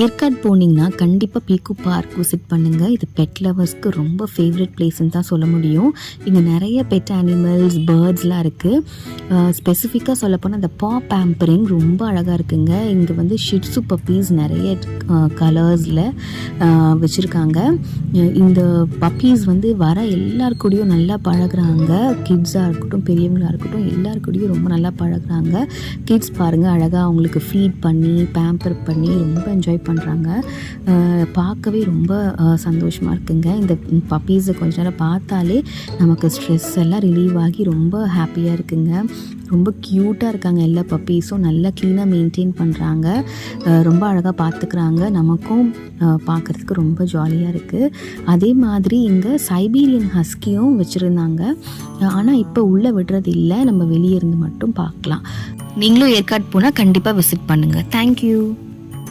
ஏற்காடு போனீங்கன்னா கண்டிப்பாக பீக்கு park visit பண்ணுங்கள். இது பெட் லவர்ஸ்க்கு ரொம்ப ஃபேவரட் பிளேஸ்ன்னு தான் சொல்ல முடியும். இங்கே நிறைய பெட் அனிமல்ஸ், பேர்ட்ஸ்லாம் இருக்குது. ஸ்பெசிஃபிக்காக சொல்லப்போனால் அந்த பேம்பரிங் ரொம்ப அழகாக இருக்குங்க. இங்கே வந்து ஷிட்ஸு பப்பீஸ் நிறைய கலர்ஸில் வச்சுருக்காங்க. இந்த பப்பீஸ் வந்து வர எல்லாருக்கூடையும் நல்லா பழகுறாங்க. கிட்ஸாக இருக்கட்டும், பெரியவங்களாக இருக்கட்டும், எல்லாருக்கூடையும் ரொம்ப நல்லா பழகுறாங்க. கிட்ஸ் பாருங்கள், அழகாக அவங்களுக்கு ஃபீட் பண்ணி பேம்பர் பண்ணி ரொம்ப என்ஜாய் பண்ணுறாங்க. பார்க்கவே ரொம்ப சந்தோஷமாக இருக்குங்க. இந்த பப்பீஸை கொஞ்ச நேரம் பார்த்தாலே நமக்கு ஸ்ட்ரெஸ் எல்லாம் ரிலீவ் ஆகி ரொம்ப ஹாப்பியாக இருக்குங்க. ரொம்ப க்யூட்டாக இருக்காங்க. எல்லா பப்பீஸும் நல்லா க்ளீனாக மெயின்டைன் பண்ணுறாங்க. ரொம்ப அழகாக பார்த்துக்கிறாங்க. நமக்கும் பார்க்குறதுக்கு ரொம்ப ஜாலியாக இருக்குது. அதே மாதிரி இங்கே சைபீரியன் ஹஸ்கியும் வச்சுருந்தாங்க. ஆனால் இப்போ உள்ளே விடுறது இல்லை, நம்ம வெளியே இருந்து மட்டும் பார்க்கலாம். நீங்களும் ஏற்காடு போனால் கண்டிப்பாக விசிட் பண்ணுங்கள். தேங்க்யூ.